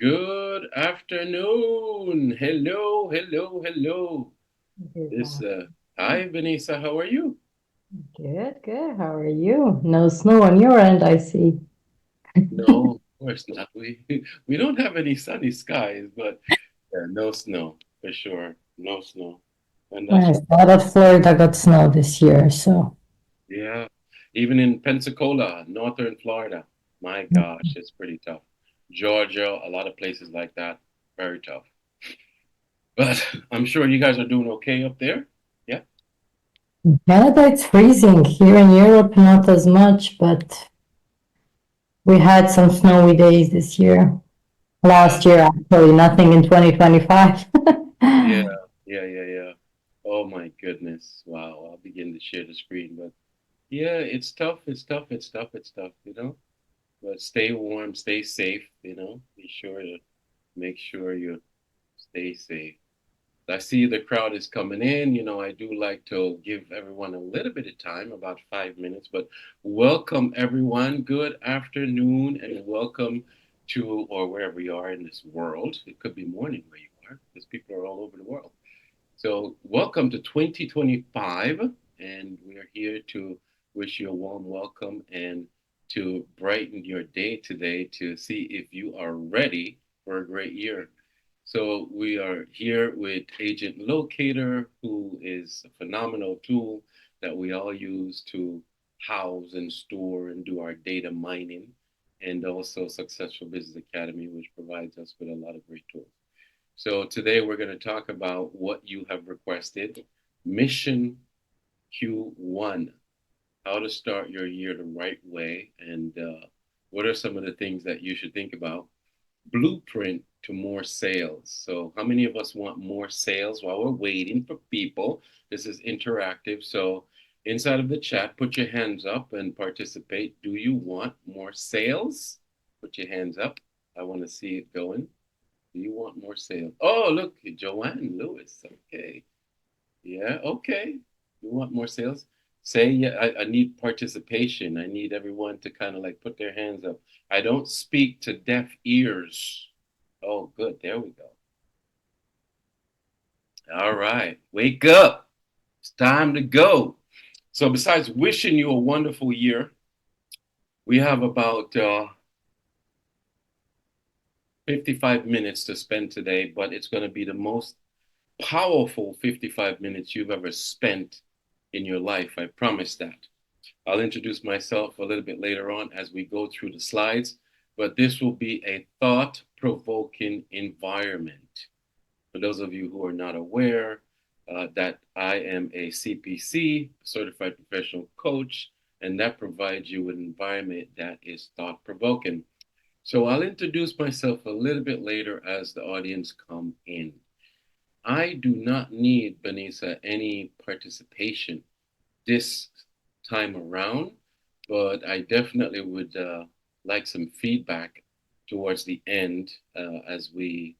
Good afternoon. Hello, hello, hello. Good, This Hi Vanessa, how are you? good, good. How are you? No snow on your end, I see. No, of course not. We don't have any sunny skies, but no snow for sure. No snow. And that's Nice. A lot of Florida got snow this year, so yeah. Even in Pensacola, northern Florida. My gosh, it's pretty tough. Georgia, a lot of places like that, very tough. But I'm sure you guys are doing okay up there. Yeah. in Canada it's freezing. Here in Europe, not as much, but we had some snowy days this year. Uh, Last year, actually, nothing in 2025. Yeah, yeah. Oh my goodness. Wow. I'll begin to share the screen. But yeah, it's tough. It's tough. But stay warm, stay safe, Be sure to make sure you stay safe. I see the crowd is coming in. I do like to give everyone a little bit of time, about 5 minutes, but welcome everyone. Good afternoon and welcome to, or wherever you are in this world. It could be morning where you are because people are all over the world. So, welcome to 2025, and we are here to wish you a warm welcome and to brighten your day today to see if you are ready for a great year. So, we are here with Agent Locator, who is a phenomenal tool that we all use to house and store and do our data mining, and also Successful Business Academy, which provides us with a lot of great tools. So today we're going to talk about what you have requested. Mission Q1, how to start your year the right way, and what are some of the things that you should think about. Blueprint to more sales. So, how many of us want more sales while we're waiting for people? This is interactive. So, inside of the chat, put your hands up and participate. Do you want more sales? Put your hands up. I want to see it going. Do you want more sales? Oh, look, Joanne Lewis. Okay. Yeah, okay. You want more sales? Say, yeah, I need participation. I need everyone to kind of like put their hands up. I don't speak to deaf ears. Oh, good. There we go. All right. Wake up. It's time to go. So, besides wishing you a wonderful year, we have about 55 minutes to spend today, but it's going to be the most powerful 55 minutes you've ever spent in your life. I promise that. I'll introduce myself a little bit later on as we go through the slides, but this will be a thought provoking environment. For those of you who are not aware, that I am a CPC, certified professional coach, and that provides you with an environment that is thought provoking. So I'll introduce myself a little bit later as the audience come in. I do not need, Vanessa, any participation this time around, but I definitely would like some feedback towards the end as we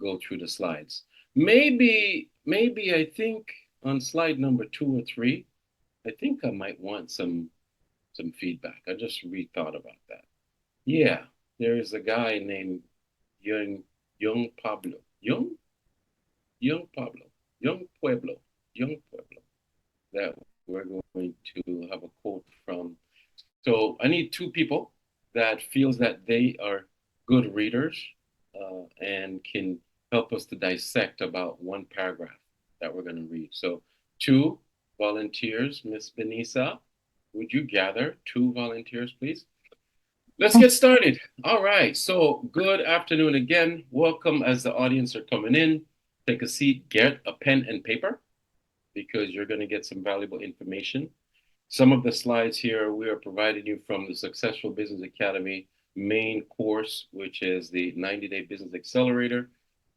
go through the slides. Maybe I think on slide number 2 or 3, I think I might want some feedback. I just rethought about that. Yeah, there is a guy named Young Young Pablo. Young Pablo. Young Pueblo. Young Pueblo. That we're going to have a quote from. So I need two people that feels that they are good readers and can help us to dissect about one paragraph that we're going to read. So two volunteers, Miss Benisa, would you gather two volunteers, please? Let's get started. All right. So good afternoon again. Welcome as the audience are coming in. Take a seat, get a pen and paper because you're going to get some valuable information. Some of the slides here we are providing you from the Successful Business Academy main course, which is the 90-day business accelerator.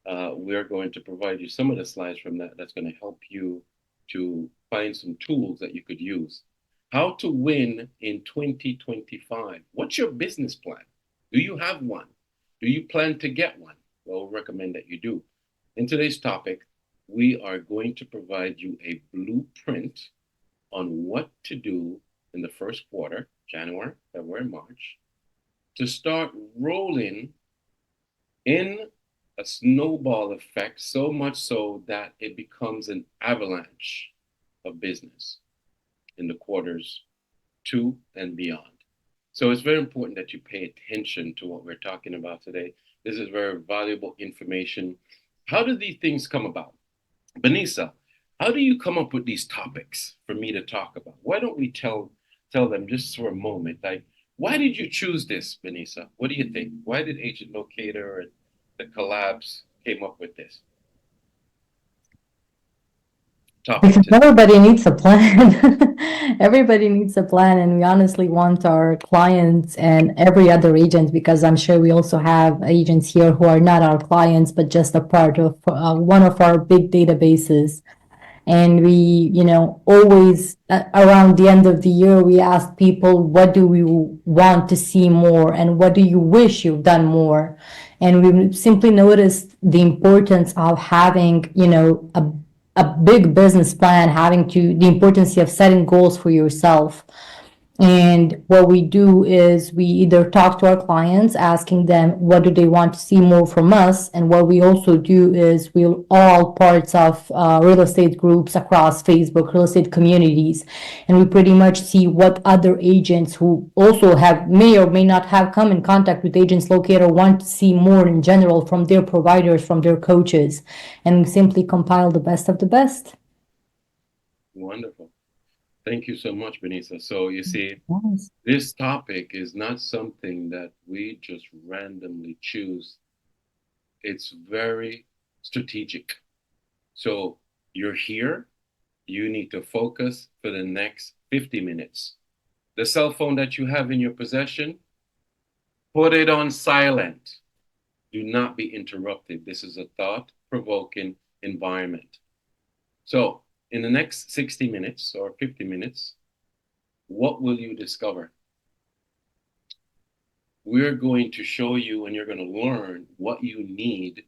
We're going to provide you some of the slides from that. That's going to help you to find some tools that you could use. How to win in 2025. What's your business plan? Do you have one? Do you plan to get one? Well, we recommend that you do. In today's topic, we are going to provide you a blueprint on what to do in the first quarter, January, February, March, to start rolling in a snowball effect, so much so that it becomes an avalanche of business in the quarters two and beyond. So it's very important that you pay attention to what we're talking about today. This is very valuable information. How do these things come about? Benisa, how do you come up with these topics for me to talk about? Why don't we tell them just for a moment, like, why did you choose this, Benisa? What do you think? Why did Agent Locator and the collabs came up with this topic Because today? everybody needs a plan. Everybody needs a plan, and we honestly want our clients and every other agent, because I'm sure we also have agents here who are not our clients, but just a part of one of our big databases. And we, always around the end of the year, we ask people, what do we want to see more, and what do you wish you've done more? And we simply noticed the importance of having, a big business plan, having to the importance of setting goals for yourself. And what we do is we either talk to our clients, asking them what do they want to see more from us. And what we also do is we're all parts of real estate groups across Facebook, real estate communities. And we pretty much see what other agents who also may or may not have come in contact with Agents Locator want to see more in general from their providers, from their coaches. And we simply compile the best of the best. Wonderful. Thank you so much, Benisa. So you see, Yes. this topic is not something that we just randomly choose. It's very strategic. So you're here, you need to focus for the next 50 minutes. The cell phone that you have in your possession, put it on silent. Do not be interrupted. This is a thought provoking environment. So, in the next 60 minutes or 50 minutes, what will you discover? We're going to show you and you're going to learn what you need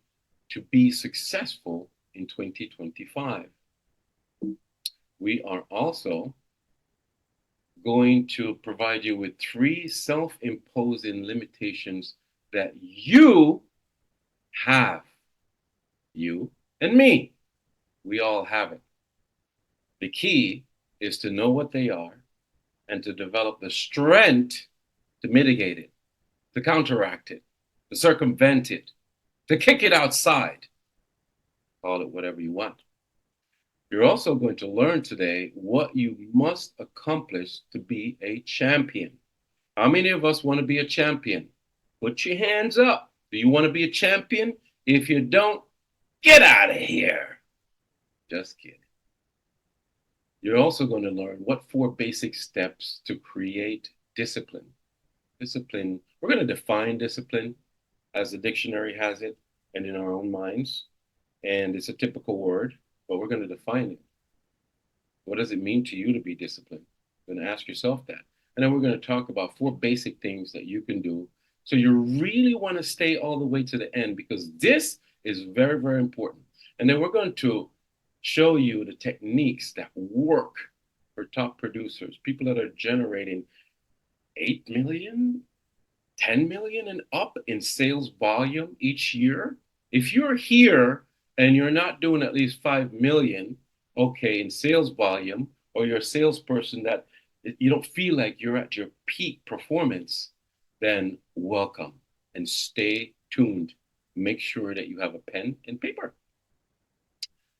to be successful in 2025. We are also going to provide you with 3 self-imposing limitations that you have. You and me, we all have it. The key is to know what they are and to develop the strength to mitigate it, to counteract it, to circumvent it, to kick it outside. Call it whatever you want. You're also going to learn today what you must accomplish to be a champion. How many of us want to be a champion? Put your hands up. Do you want to be a champion? If you don't, get out of here. Just kidding. You're also going to learn what 4 basic steps to create discipline. Discipline, we're going to define discipline as the dictionary has it and in our own minds. And it's a typical word, but we're going to define it. What does it mean to you to be disciplined? You're going to ask yourself that. And then we're going to talk about 4 basic things that you can do. So you really want to stay all the way to the end, because this is very, very important. And then we're going to show you the techniques that work for top producers, people that are generating 8 million, 10 million and up in sales volume each year. If you're here and you're not doing at least 5 million, okay, in sales volume, or you're a salesperson that you don't feel like you're at your peak performance, then welcome and stay tuned. Make sure that you have a pen and paper.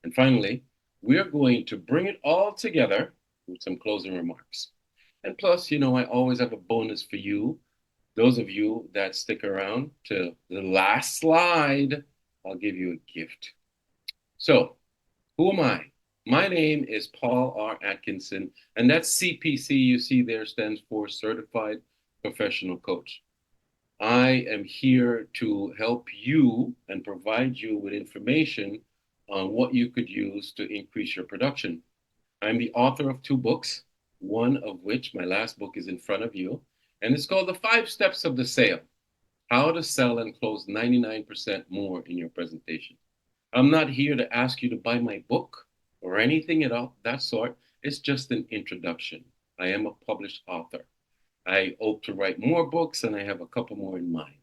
And finally, we are going to bring it all together with some closing remarks. And plus, I always have a bonus for you. Those of you that stick around to the last slide, I'll give you a gift. So, who am I? My name is Paul R. Atkinson, and that CPC you see there stands for Certified Professional Coach. I am here to help you and provide you with information on what you could use to increase your production. I'm the author of 2 books, one of which, my last book, is in front of you, and it's called The 5 Steps of the Sale: How to Sell and Close 99% More in Your Presentation. I'm not here to ask you to buy my book or anything at all that sort. It's just an introduction. I am a published author. I hope to write more books, and I have a couple more in mind.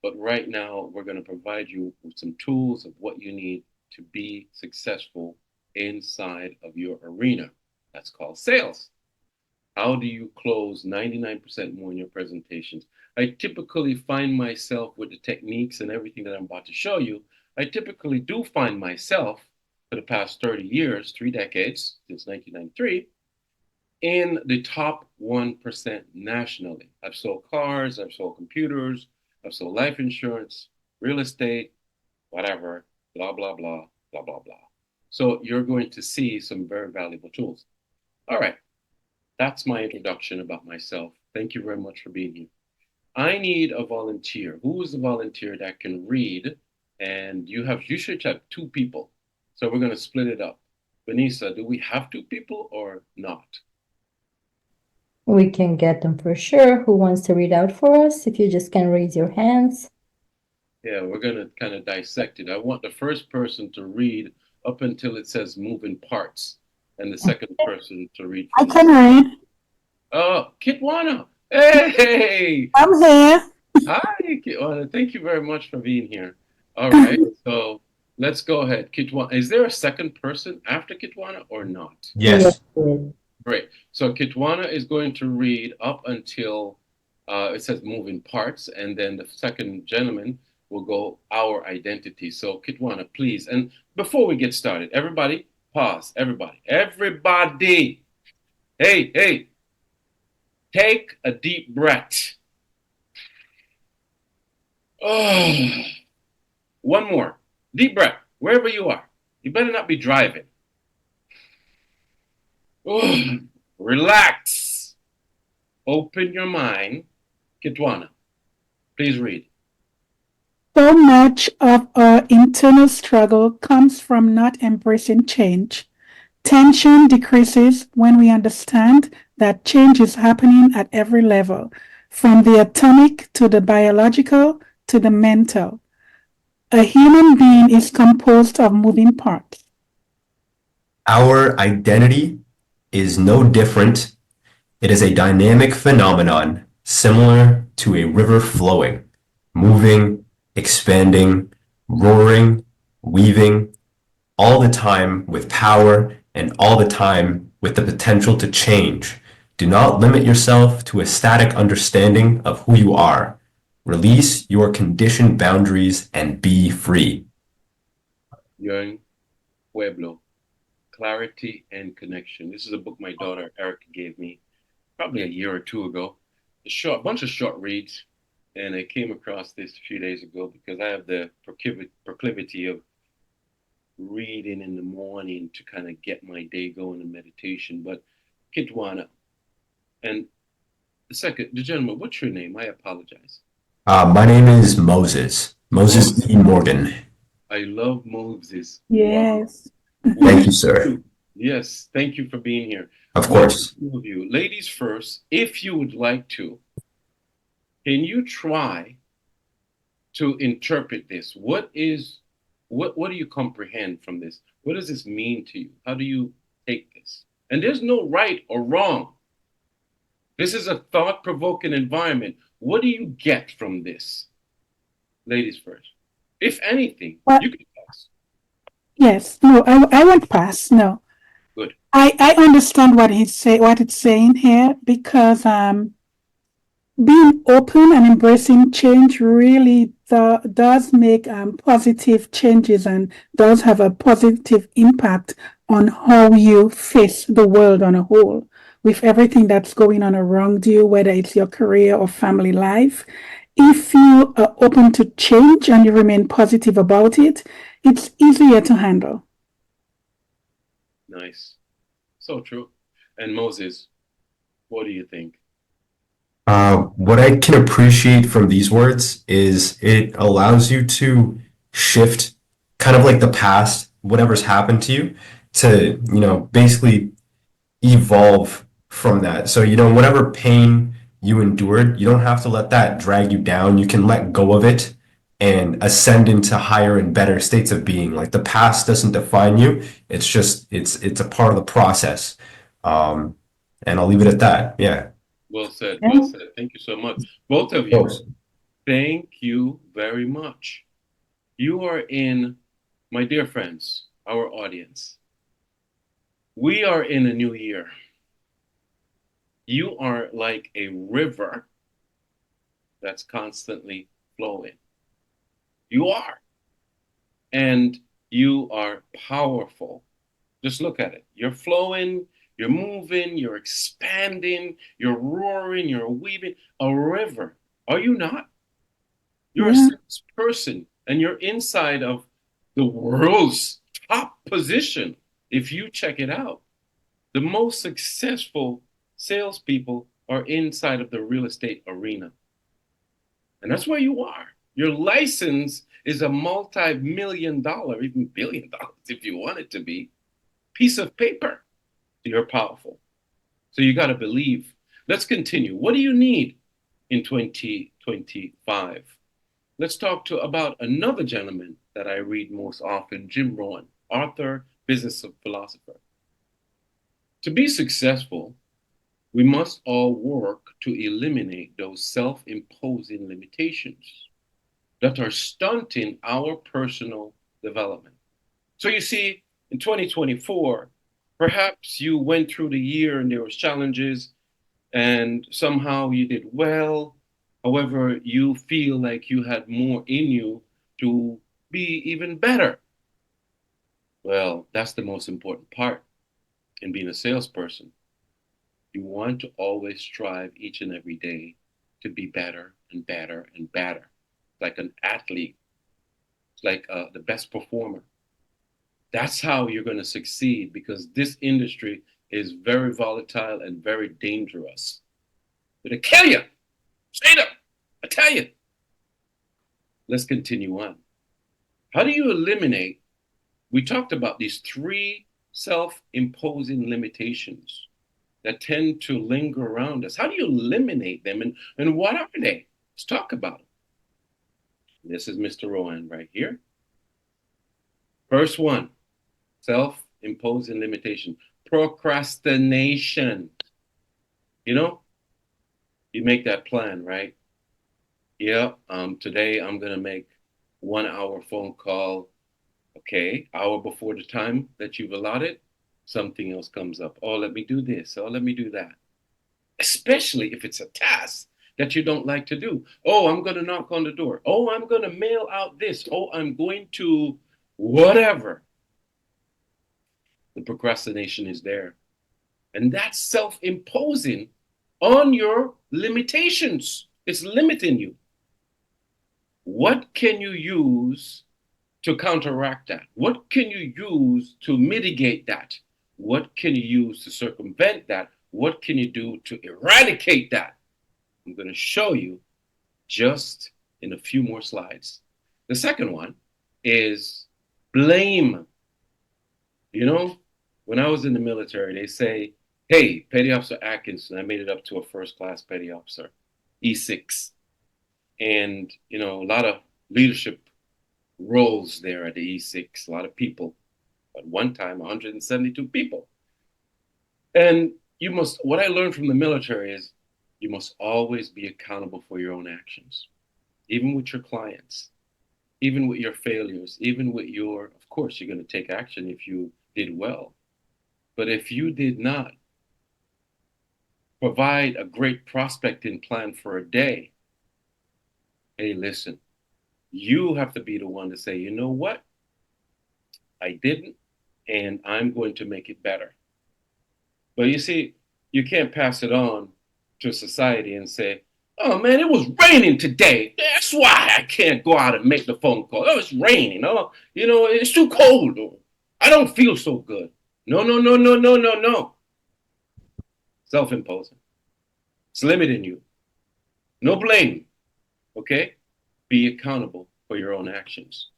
But right now, we're going to provide you with some tools of what you need to be successful inside of your arena. That's called sales. How do you close 99% more in your presentations? I typically find myself with the techniques and everything that I'm about to show you. I typically do find myself for the past 30 years, 3 decades, since 1993, in the top 1% nationally. I've sold cars, I've sold computers, I've sold life insurance, real estate, whatever, blah, blah, blah, blah, blah, blah. So you're going to see some very valuable tools. All right, that's my introduction about myself. Thank you very much for being here. I need a volunteer. Who is the volunteer that can read? And you should have 2 people. So we're going to split it up. Vanessa, do we have 2 people or not? We can get them for sure. Who wants to read out for us? If you just can raise your hands. Yeah, we're going to kind of dissect it. I want the first person to read up until it says moving parts, and the second person to read I from can there. read. Oh, Kitwana. Hey, I'm here. hi, Kitwana. Thank you very much for being here. All right, so let's go ahead. Kitwana, is there a second person after Kitwana or not? Yes. Yes. Great. So Kitwana is going to read up until it says moving parts, and then the second gentleman will go our identity. So Kitwana, please. And before we get started, everybody, pause. Everybody, everybody. Hey, hey, take a deep breath. Oh, one more. Deep breath, wherever you are. You better not be driving. Oh, relax. Open your mind. Kitwana, please read. So much of our internal struggle comes from not embracing change. Tension decreases when we understand that change is happening at every level, from the atomic to the biological to the mental. A human being is composed of moving parts. Our identity is no different. It is a dynamic phenomenon similar to a river flowing, moving, expanding, roaring, weaving, all the time with power and all the time with the potential to change. Do not limit yourself to a static understanding of who you are. Release your conditioned boundaries and be free. Young Pueblo, Clarity and Connection. This is a book my daughter Erica gave me probably a year or 2 ago. A bunch of short reads, and I came across this a few days ago because I have the proclivity of reading in the morning to kind of get my day going in meditation. But Kitwana, and the gentleman, what's your name? I apologize. My name is Moses. Moses E. Morgan. I love Moses. Wow. Yes. Thank you, sir. Yes, thank you for being here. Of course. Of you, ladies first, if you would like to, can you try to interpret this? What do you comprehend from this? What does this mean to you? How do you take this? And there's no right or wrong. This is a thought-provoking environment. What do you get from this? Ladies first. If anything, you can pass. Yes. No, I won't pass. No. Good. I understand what it's saying here, because being open and embracing change really does make positive changes and does have a positive impact on how you face the world on a whole, with everything that's going on around you, whether it's your career or family life. If you are open to change and you remain positive about it, it's easier to handle. Nice. So true. And Moses, what do you think? What I can appreciate from these words is it allows you to shift kind of like the past, whatever's happened to you, to, basically evolve from that. So, whatever pain you endured, you don't have to let that drag you down. You can let go of it and ascend into higher and better states of being. Like the past doesn't define you. It's just, it's a part of the process. And I'll leave it at that. Yeah. Well said. Well said. Thank you so much. Both of Of you. course. Thank you very much. You are in, my dear friends, our audience. We are in a new year. You are like a river that's constantly flowing. You are. And you are powerful. Just look at it. You're flowing, you're moving, you're expanding, you're roaring, you're weaving. A river. Are you not? You're a Yeah. salesperson and you're inside of the world's top position. If you check it out, the most successful salespeople are inside of the real estate arena. And that's where you are. Your license is a multi-million dollar, even billion dollars if you want it to be, piece of paper. You're powerful. So you got to believe. Let's continue. What do you need in 2025? Let's talk about another gentleman that I read most often, Jim Rohn, author, business philosopher. To be successful, we must all work to eliminate those self-imposing limitations that are stunting our personal development. So you see, in 2024, perhaps you went through the year and there was challenges and somehow you did well. However, you feel like you had more in you to be even better. Well, that's the most important part in being a salesperson. You want to always strive each and every day to be better and better and better. Like an athlete, like the best performer. That's how you're going to succeed because this industry is very volatile and very dangerous. It'll kill you. Straight up. I tell you. Let's continue on. How do you eliminate? We talked about these three self-imposing limitations that tend to linger around us. How do you eliminate them and what are they? Let's talk about it. This is Mr. Rowan right here. First one, self-imposing limitation, procrastination. You know, you make that plan, right? Yeah, today I'm gonna make 1 hour phone call. Okay, hour before the time that you've allotted, something else comes up. Oh, let me do this. Oh, let me do that. Especially if it's a task that you don't like to do. Oh, I'm gonna knock on the door. Oh, I'm gonna mail out this. Oh, I'm going to whatever. The procrastination is there. And that's self imposing on your limitations. It's limiting you. What can you use to counteract that? What can you use to mitigate that? What can you use to circumvent that? What can you do to eradicate that? I'm going to show you just in a few more slides. The second one is blame. You know, when I was in the military, they say, hey, Petty Officer Atkinson, I made it up to a first class petty officer, E6. And, you know, a lot of leadership roles there at the E6, a lot of people. At one time, 172 people. And what I learned from the military is you must always be accountable for your own actions, even with your clients, even with your failures, even with of course, you're going to take action if you did well. But if you did not provide a great prospecting plan for a day, hey, listen, you have to be the one to say, you know what? I didn't, and I'm going to make it better. But you see, you can't pass it on to society and say, oh man, it was raining today. That's why I can't go out and make the phone call. Oh, it's raining. Oh, you know, it's too cold. I don't feel so good. No, no, no, no, no, no, no. Self-imposing. It's limiting you. No blame. Okay? Be accountable for your own actions.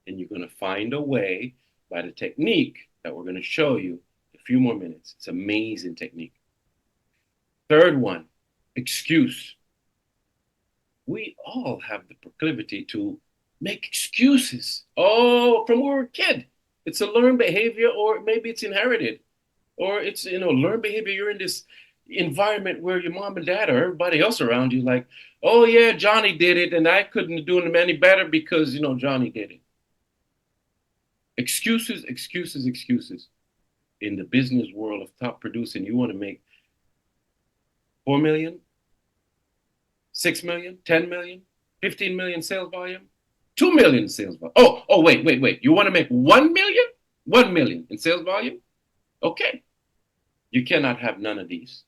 And you're going to find a way by the technique that we're going to show you in a few more minutes. It's an amazing technique. Third one, excuse. We all have the proclivity to make excuses. Oh, from when we were a kid. It's a learned behavior, or maybe it's inherited, or it's, learned behavior. You're in this environment where your mom and dad or everybody else around you like, oh yeah, Johnny did it, and I couldn't do him any better because Johnny did it. Excuses, excuses, excuses. In the business world of top producing, you want to make 4 million, 6 million, 10 million, 15 million sales volume, 2 million sales volume. Oh, wait. You want to make 1 million? 1 million in sales volume? Okay. You cannot have none of these.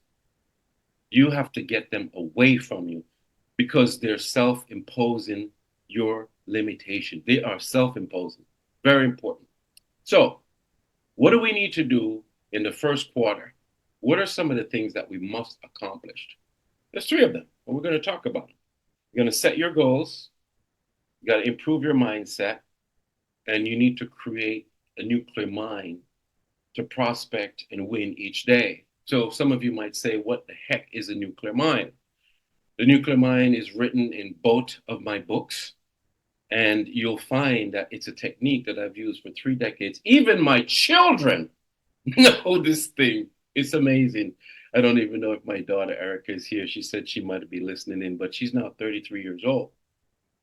You have to get them away from you because they're self-imposing your limitation. They are self-imposing. Very important. So, what do we need to do in the first quarter? What are some of the things that we must accomplish? There's 3 of them, and we're going to talk about them. You're going to set your goals. You got to improve your mindset, and you need to create a nuclear mind to prospect and win each day. So some of you might say, what the heck is a nuclear mind? The nuclear mind is written in both of my books, and you'll find that it's a technique that I've used for 3 decades. Even my children know this thing. It's amazing. I don't even know if my daughter Erica is here. She said she might be listening in, but she's now 33 years old.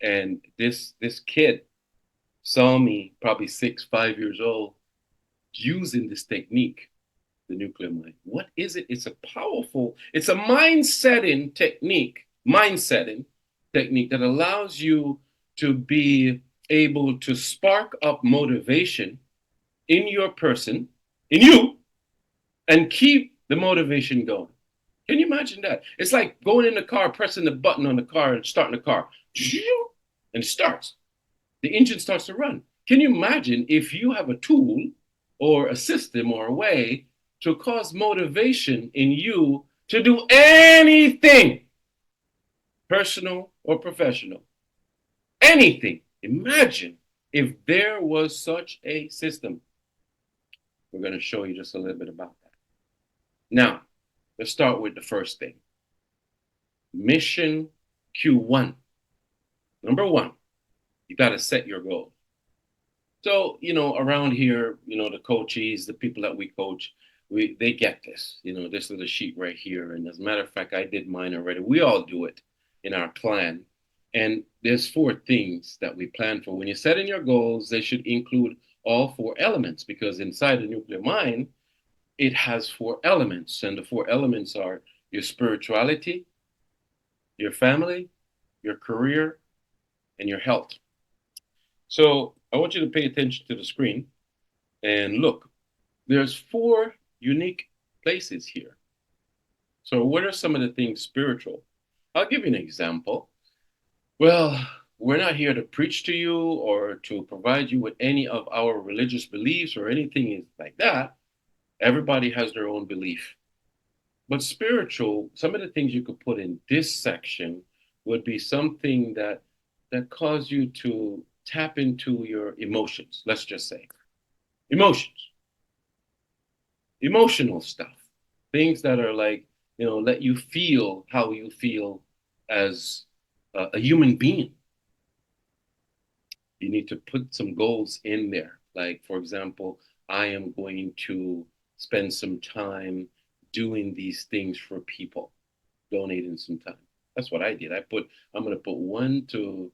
And this kid saw me probably 6, 5 years old using this technique, the nuclear mind. What is it? It's a mind-setting technique that allows you to be able to spark up motivation in your person, in you, and keep the motivation going. Can you imagine that? It's like going in the car, pressing the button on the car and starting the car. And it starts. The engine starts to run. Can you imagine if you have a tool or a system or a way to cause motivation in you to do anything, personal or professional? Anything. Imagine if there was such a system. We're going to show you just a little bit about that. Now, let's start with the first thing. Mission Q1. Number 1, you got to set your goal. So, around here, the coaches, the people that we coach, they get this. This is the sheet right here. And as a matter of fact, I did mine already. We all do it in our plan. And there's 4 things that we plan for. When you're setting your goals, they should include all 4 elements, because inside the nuclear mind, it has 4 elements. And the 4 elements are your spirituality, your family, your career, and your health. So I want you to pay attention to the screen and look. There's 4 unique places here. So what are some of the things spiritual? I'll give you an example. Well, we're not here to preach to you or to provide you with any of our religious beliefs or anything like that. Everybody has their own belief. But spiritual, some of the things you could put in this section would be something that cause you to tap into your emotions, let's just say. Emotions. Emotional stuff. Things that are like, let you feel how you feel as a human being. You need to put some goals in there. Like, for example, I am going to spend some time doing these things for people, donating some time. That's what I did. I'm going to put 1 to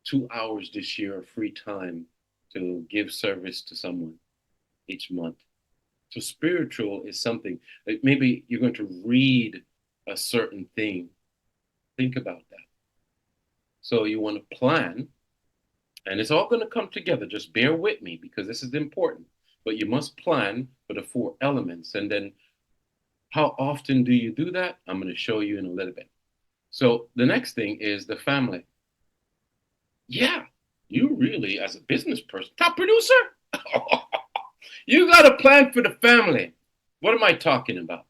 2 hours this year of free time to give service to someone each month. So spiritual is something like maybe you're going to read a certain thing. Think about that. So you want to plan, and it's all going to come together. Just bear with me because this is important. But you must plan for the 4 elements. And then how often do you do that? I'm going to show you in a little bit. So the next thing is the family. Yeah, you really, as a business person, top producer, you got to plan for the family. What am I talking about?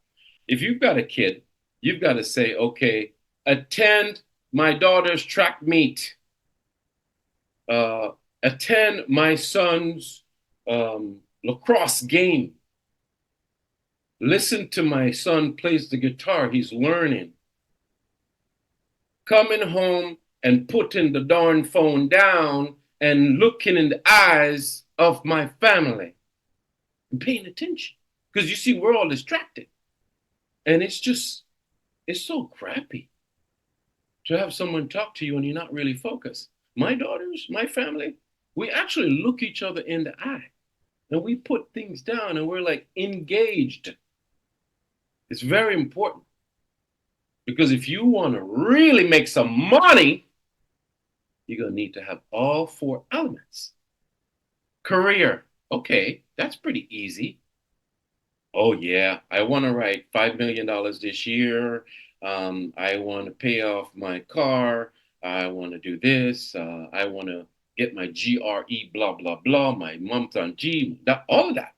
If you've got a kid, you've got to say, okay, attend my daughter's track meet. Attend my son's lacrosse game. Listen to my son plays the guitar. He's learning. Coming home and putting the darn phone down and looking in the eyes of my family and paying attention. Because you see, we're all distracted. And it's so crappy to have someone talk to you and you're not really focused. My daughters, my family, we actually look each other in the eye and we put things down and we're like engaged. It's very important because if you want to really make some money, you're going to need to have all four elements. Career. Okay, that's pretty easy. Oh, yeah, I want to write $5 million this year. I want to pay off my car. I want to do this. I want to get my GRE, blah, blah, blah, my month on G, that, all of that.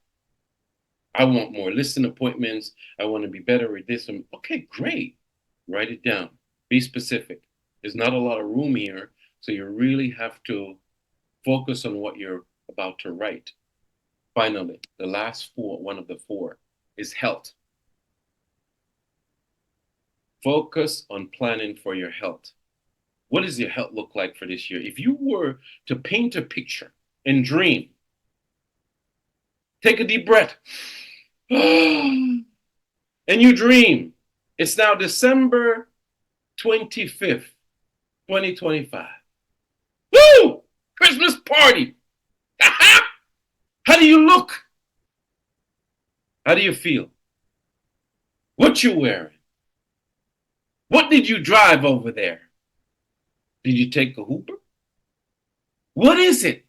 I want more listing appointments. I want to be better at this. Okay, great. Write it down. Be specific. There's not a lot of room here, so you really have to focus on what you're about to write. Finally, the last four, one of the four, is health. Focus on planning for your health. What does your health look like for this year? If you were to paint a picture and dream, take a deep breath, and you dream. It's now December 25th, 2025. Woo! Christmas party. How do you look? How do you feel? What you wearing? What did you drive over there? Did you take a Hooper? What is it?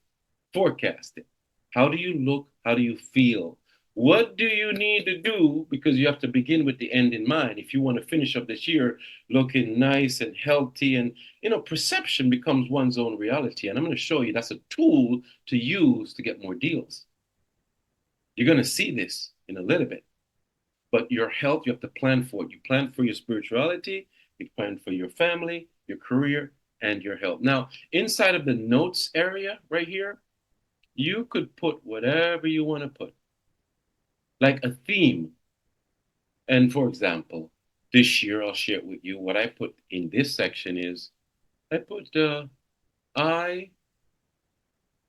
Forecast it. How do you look? How do you feel? What do you need to do? Because you have to begin with the end in mind. If you want to finish up this year looking nice and healthy, and perception becomes one's own reality. And I'm going to show you that's a tool to use to get more deals. You're going to see this in a little bit. But your health, you have to plan for it. You plan for your spirituality, you plan for your family, your career, and your health. Now, inside of the notes area right here, you could put whatever you want to put, like a theme. And for example, this year I'll share with you what I put in this section is I put I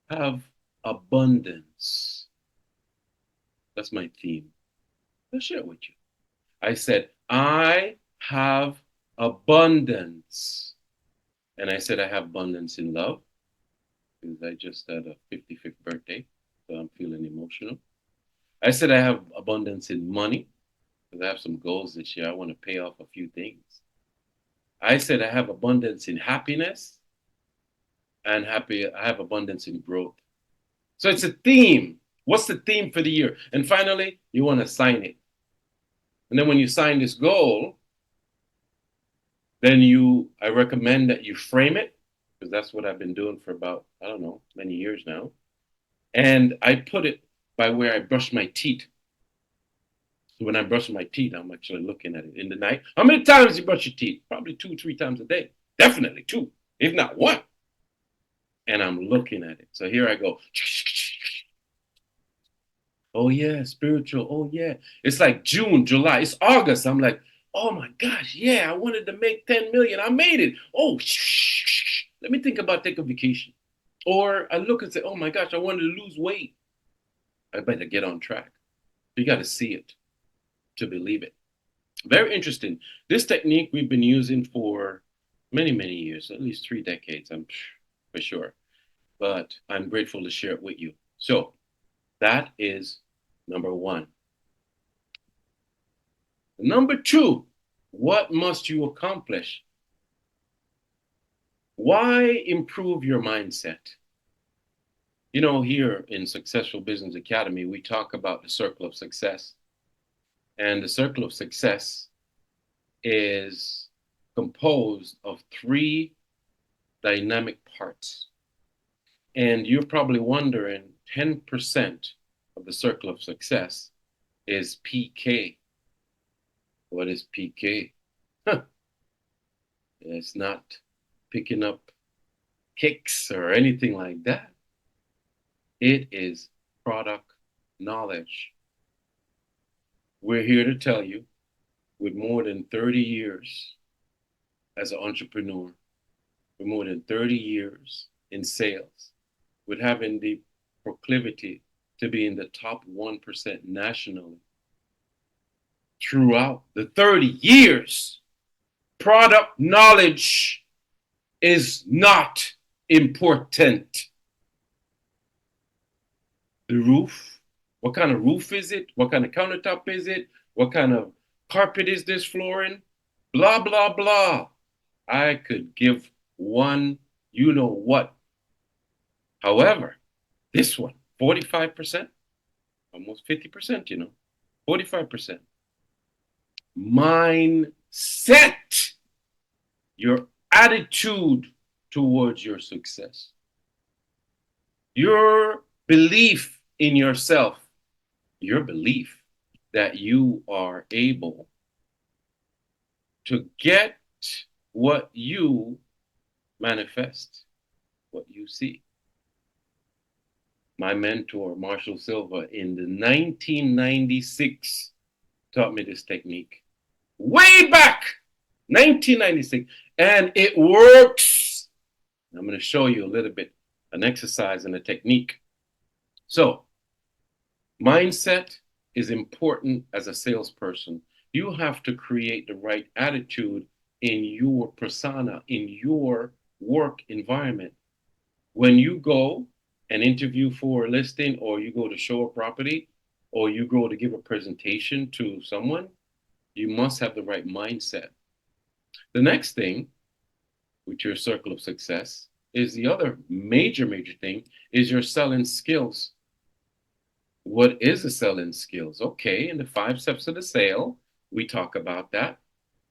have abundance. That's my theme. I'll share it with you. I said, I have abundance. And I said, I have abundance in love because I just had a 55th birthday. So I'm feeling emotional. I said, I have abundance in money because I have some goals this year. I want to pay off a few things. I said, I have abundance in happiness and I have abundance in growth. So it's a theme. What's the theme for the year? And finally, you want to sign it. And then when you sign this goal, then I recommend that you frame it, because that's what I've been doing for about, I don't know, many years now. And I put it by where I brush my teeth. So when I brush my teeth, I'm actually looking at it in the night. How many times you brush your teeth? Probably 2, 3 times a day. Definitely 2, if not 1. And I'm looking at it. So here I go. Oh yeah, spiritual. Oh yeah. It's like June, July. It's August. I'm like, oh my gosh, yeah, I wanted to make 10 million. I made it. Oh, let me think about taking a vacation. Or I look and say, oh my gosh, I wanted to lose weight. I better get on track. You got to see it to believe it. Very interesting. This technique we've been using for many, many years, at least 3 decades, I'm for sure. But I'm grateful to share it with you. So that is number 1. Number 2, what must you accomplish? Why improve your mindset? Here in Successful Business Academy, we talk about the circle of success. And the circle of success is composed of 3 dynamic parts. And you're probably wondering, 10% of the circle of success is PK. What is PK? Huh. It's not picking up kicks or anything like that. It is product knowledge. We're here to tell you, with more than 30 years as an entrepreneur, with more than 30 years in sales, with having the proclivity to be in the top 1% nationally, throughout the 30 years, product knowledge is not important. The roof, what kind of roof is it? What kind of countertop is it? What kind of carpet is this flooring? Blah, blah, blah. I could give one, you know what. However, this one, 45%, almost 50%, 45%. Mindset, your attitude towards your success, your belief in yourself, your belief that you are able to get what you manifest, what you see. My mentor, Marshall Silva, in the 1996 taught me this technique. Way back, 1996. And it works. I'm going to show you a little bit, an exercise and a technique. So, mindset is important as a salesperson. You have to create the right attitude in your persona, in your work environment. When you go and interview for a listing, or you go to show a property, or you go to give a presentation to someone, you must have the right mindset. The next thing with your circle of success is the other major thing is your selling skills. What is the selling skills? Okay, in the 5 steps of the sale, we talk about that.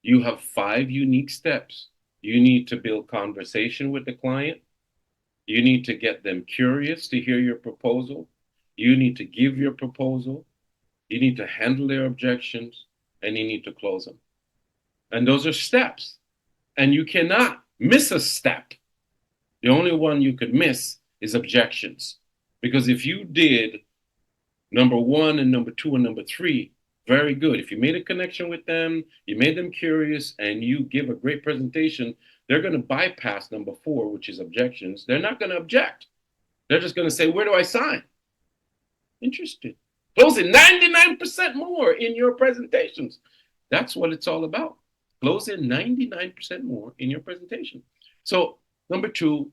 You have 5 unique steps. You need to build conversation with the client. You need to get them curious to hear your proposal. You need to give your proposal. You need to handle their objections, and you need to close them. And those are steps. And you cannot miss a step. The only one you could miss is objections. Because if you did number 1 and number 2 and number 3, very good. If you made a connection with them, you made them curious, and you give a great presentation, they're going to bypass number 4, which is objections. They're not going to object. They're just going to say, where do I sign? Interesting. Closing 99% more in your presentations. That's what it's all about. Closing 99% more in your presentation. So, number 2,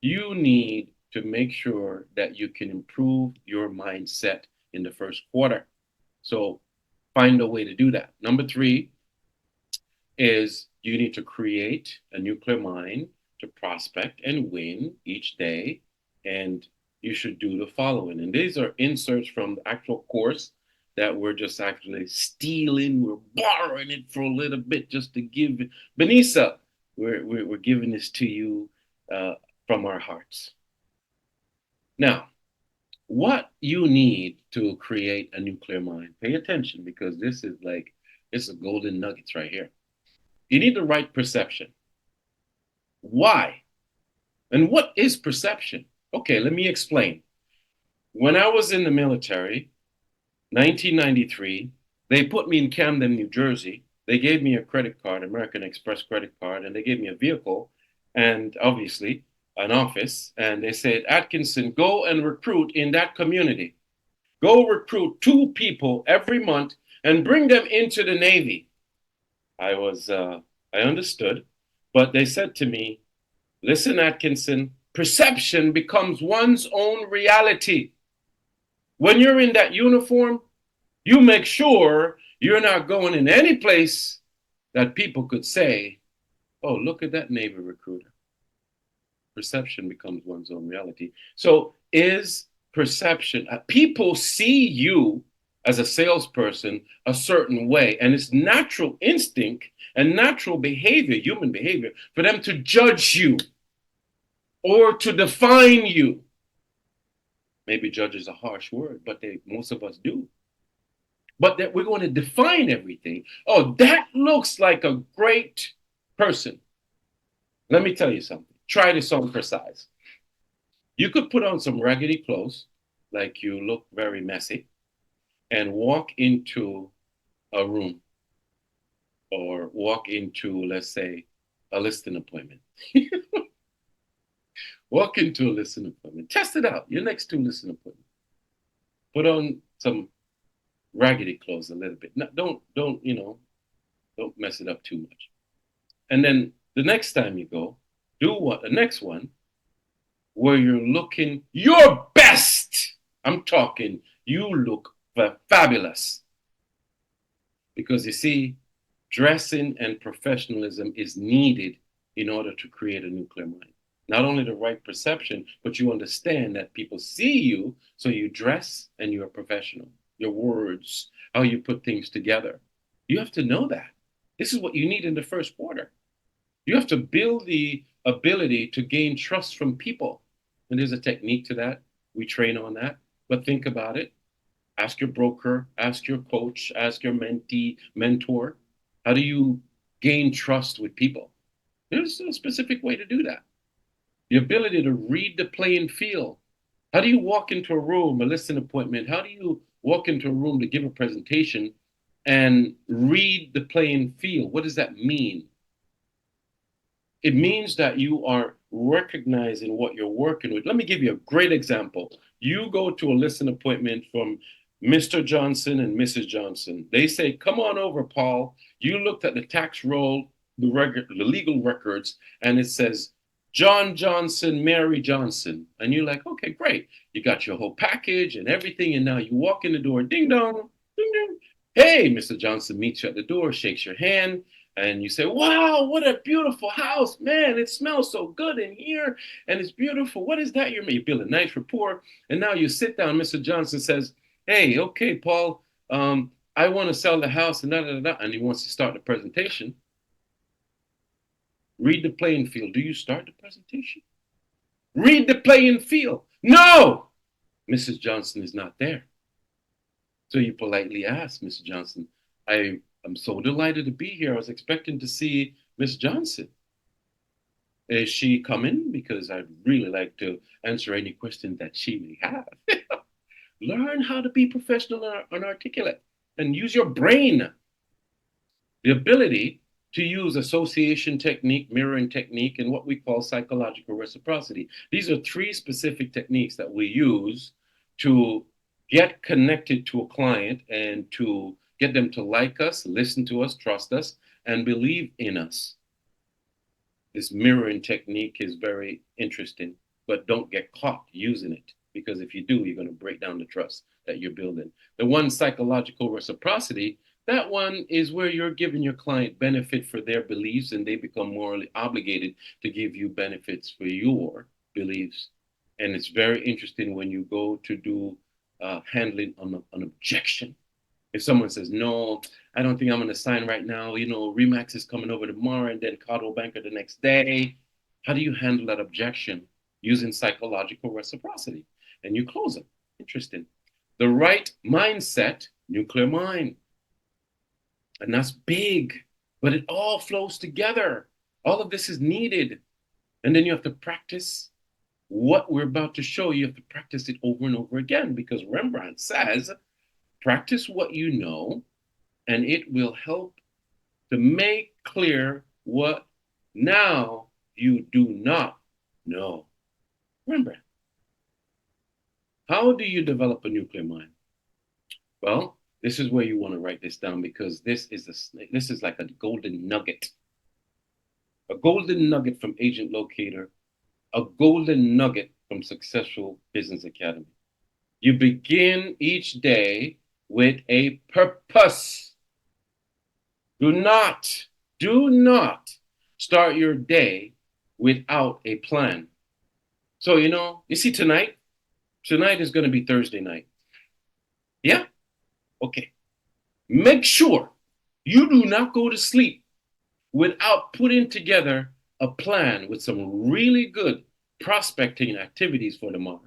you need to make sure that you can improve your mindset in the first quarter. So, find a way to do that. Number 3 is you need to create a nuclear mind to prospect and win each day. And you should do the following. And these are inserts from the actual course that we're just actually stealing. We're borrowing it for a little bit just to give. Benisa, we're giving this to you from our hearts. Now, what you need to create a nuclear mind, pay attention, because this is golden nuggets right here. You need the right perception. Why? And what is perception? Okay, let me explain. When I was in the military, 1993, they put me in Camden, New Jersey. They gave me a credit card, American Express credit card, and they gave me a vehicle and obviously an office. And they said, Atkinson, go and recruit in that community. Go recruit 2 people every month and bring them into the Navy. I understood, but they said to me, listen, Atkinson, perception becomes one's own reality. When you're in that uniform, you make sure you're not going in any place that people could say, oh, look at that Navy recruiter. Perception becomes one's own reality. So is perception, people see you as a salesperson a certain way, and it's natural instinct and natural behavior, human behavior, for them to judge you or to define you. Maybe judge is a harsh word, but most of us do. But that we're going to define everything. Oh, that looks like a great person. Let me tell you something. Try this on for size. You could put on some raggedy clothes, like you look very messy, and walk into a room or walk into, let's say, a listing appointment. Walk into a listing appointment. Test it out. Your next 2 listing appointments. Put on some raggedy clothes a little bit. No, don't, don't mess it up too much. And then the next time you go, do what the next one where you're looking your best. I'm talking, you look fabulous. Because you see, dressing and professionalism is needed in order to create a nuclear mind. Not only the right perception, but you understand that people see you, so you dress and you're professional. Your words, how you put things together. You have to know that. This is what you need in the first quarter. You have to build the ability to gain trust from people. And there's a technique to that. We train on that. But think about it. Ask your broker, ask your coach, ask your mentee, mentor. How do you gain trust with people? There's a specific way to do that. The ability to read the playing field. How do you walk into a room, a listing appointment? How do you walk into a room to give a presentation and read the playing field? What does that mean? It means that you are recognizing what you're working with. Let me give you a great example. You go to a listing appointment from Mr. Johnson and Mrs. Johnson. They say, come on over, Paul. You looked at the tax roll, the legal records, and it says, John Johnson, Mary Johnson. And you're like, okay, great. You got your whole package and everything. And now you walk in the door, ding dong, ding dong. Hey, Mr. Johnson meets you at the door, shakes your hand. And you say, wow, what a beautiful house, man. It smells so good in here. And it's beautiful. What is that? You build a nice rapport. And now you sit down. Mr. Johnson says, hey, okay, Paul, I want to sell the house. And, and he wants to start the presentation. Read the playing field. Do you start the presentation? Read the playing field. No, Mrs. Johnson is not there. So you politely ask Mrs. Johnson, I'm so delighted to be here. I was expecting to see Miss Johnson. Is she coming? Because I'd really like to answer any questions that she may have. Learn how to be professional and articulate and use your brain. The ability to use association technique, mirroring technique, and what we call psychological reciprocity. These are three specific techniques that we use to get connected to a client and to get them to like us, listen to us, trust us, and believe in us. This mirroring technique is very interesting, but don't get caught using it, because if you do, you're going to break down the trust that you're building. The one, psychological reciprocity, that one is where you're giving your client benefit for their beliefs, and they become morally obligated to give you benefits for your beliefs. And it's very interesting when you go to do handling on an objection. If someone says, no, I don't think I'm going to sign right now, Remax is coming over tomorrow and then Coldwell Banker the next day. How do you handle that objection? Using psychological reciprocity. And you close it. Interesting. The right mindset, nuclear mind. And that's big, but it all flows together. All of this is needed. And then you have to practice what we're about to show. You have to practice it over and over again, because Rembrandt says, practice what you know, and it will help to make clear what now you do not know. Rembrandt. How do you develop a nuclear mind? Well, this is where you want to write this down, because this is like a golden nugget. A golden nugget from Agent Locator, a golden nugget from Successful Business Academy. You begin each day with a purpose. Do not start your day without a plan. So, you see tonight is going to be Thursday night. Yeah? Okay. Make sure you do not go to sleep without putting together a plan with some really good prospecting activities for tomorrow.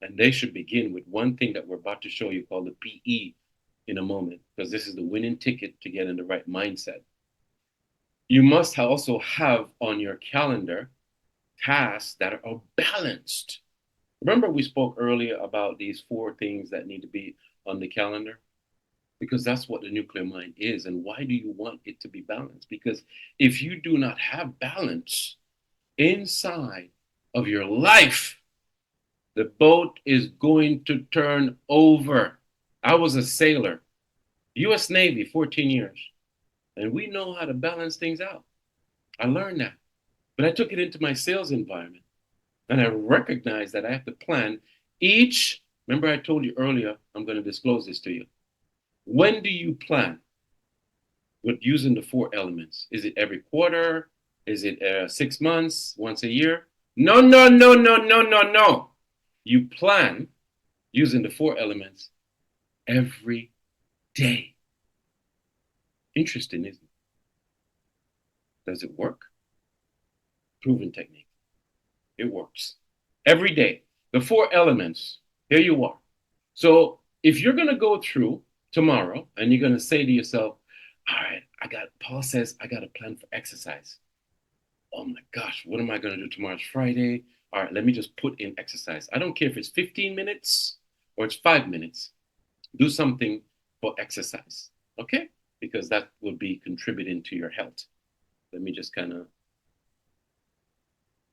And they should begin with one thing that we're about to show you called the PE in a moment, because this is the winning ticket to get in the right mindset. You must also have on your calendar tasks that are balanced. Remember we spoke earlier about these 4 things that need to be on the calendar? Because that's what the nuclear mind is. And why do you want it to be balanced? Because if you do not have balance inside of your life, the boat is going to turn over. I was a sailor, U.S. Navy, 14 years, and we know how to balance things out. I learned that, but I took it into my sales environment, and I recognized that I have to plan each. Remember, I told you earlier, I'm going to disclose this to you. When do you plan with using the four elements? Is it every quarter? Is it 6 months, once a year? No, no, no, no, no, no, no. You plan using the four elements every day. Interesting, isn't it? Does it work? Proven technique. It works. Every day. The four elements. Here you are. So if you're going to go through tomorrow and you're going to say to yourself, all right, Paul says I got a plan for exercise. Oh my gosh, what am I going to do tomorrow? It's Friday. All right, let me just put in exercise. I don't care if it's 15 minutes or it's 5 minutes. Do something for exercise, okay? Because that will be contributing to your health. Let me just kind of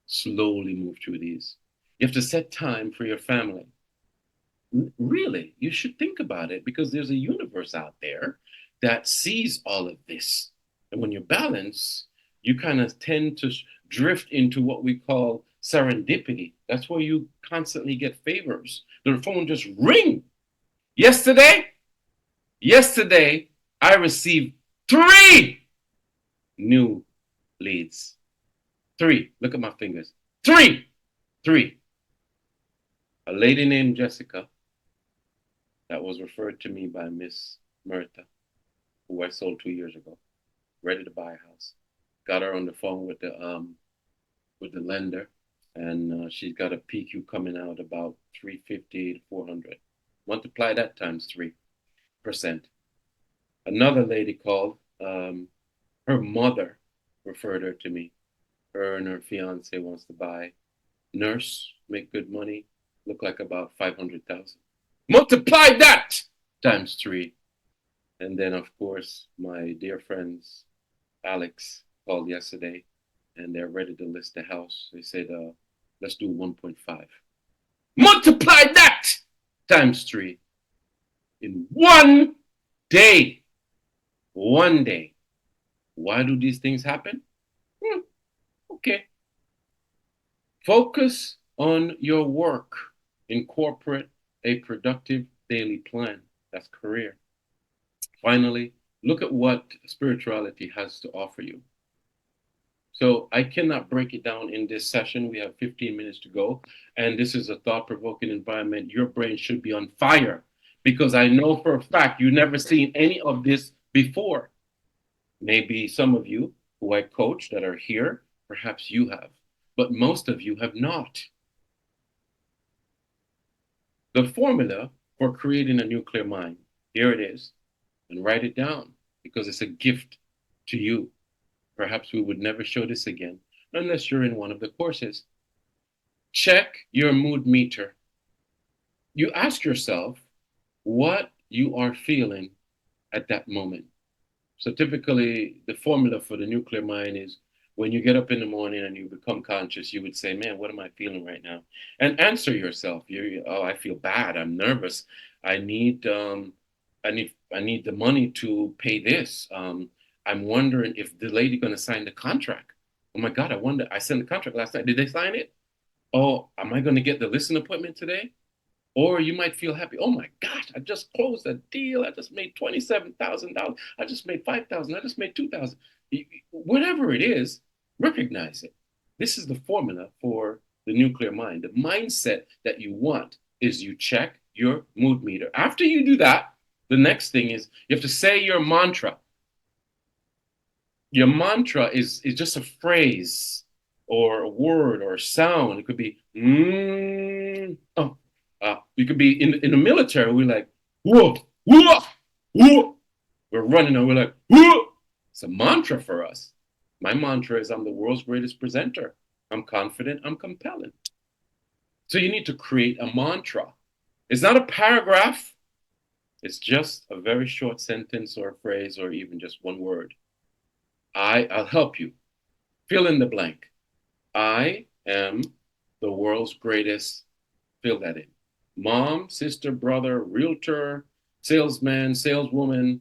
slowly move through these. You have to set time for your family. Really, you should think about it because there's a universe out there that sees all of this. And when you balance, you kind of tend to drift into what we call serendipity. That's where you constantly get favors. The phone just ring. Yesterday, I received 3 new leads. 3. Look at my fingers. 3. 3. A lady named Jessica that was referred to me by Miss Murtha, who I sold 2 years ago, ready to buy a house. Got her on the phone with the lender, and she's got a PQ coming out about 350 to 400. Multiply that times 3%. Another lady called. Her mother referred her to me. Her and her fiance wants to buy. Nurse, make good money, look like about 500,000. Multiply that times 3. And then, of course, my dear friends, Alex, called yesterday, and they're ready to list the house. They said, let's do 1.5. Multiply that times 3 in one day. One day. Why do these things happen? Okay. Focus on your work. Incorporate a productive daily plan. That's career. Finally, look at what spirituality has to offer you. So I cannot break it down in this session. We have 15 minutes to go. And this is a thought-provoking environment. Your brain should be on fire because I know for a fact you've never seen any of this before. Maybe some of you who I coach that are here, perhaps you have, but most of you have not. The formula for creating a nuclear mind, here it is, and write it down because it's a gift to you. Perhaps we would never show this again unless you're in one of the courses. Check your mood meter. You ask yourself what you are feeling at that moment. So typically, the formula for the nuclear mind is when you get up in the morning and you become conscious, you would say, man, what am I feeling right now? And answer yourself. Oh, I feel bad. I'm nervous. I need the money to pay this. I'm wondering if the lady going to sign the contract. Oh my God, I sent the contract last night. Did they sign it? Oh, am I going to get the listing appointment today? Or you might feel happy. Oh my gosh, I just closed a deal. I just made $27,000. I just made $5,000. I just made $2,000. Whatever it is, recognize it. This is the formula for the nuclear mind. The mindset that you want is you check your mood meter. After you do that, the next thing is you have to say your mantra. Your mantra is just a phrase or a word or a sound. It could be, oh. You could be in the military. We're like, whoa, whoa, whoa. We're running and we're like, whoa. It's a mantra for us. My mantra is I'm the world's greatest presenter. I'm confident. I'm compelling. So you need to create a mantra. It's not a paragraph. It's just a very short sentence or a phrase or even just one word. I'll help you. Fill in the blank. I am the world's greatest. Fill that in. Mom, sister, brother, realtor, salesman, saleswoman,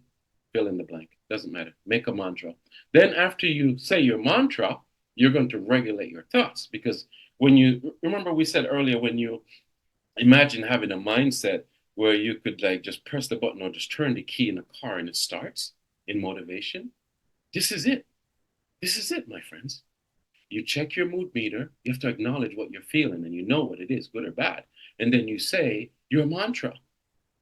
fill in the blank. Doesn't matter. Make a mantra. Then after you say your mantra, you're going to regulate your thoughts because when you remember we said earlier when you imagine having a mindset where you could like just press the button or just turn the key in a car and it starts in motivation. This is it. This is it, my friends. You check your mood meter. You have to acknowledge what you're feeling and you know what it is, good or bad. And then you say your mantra.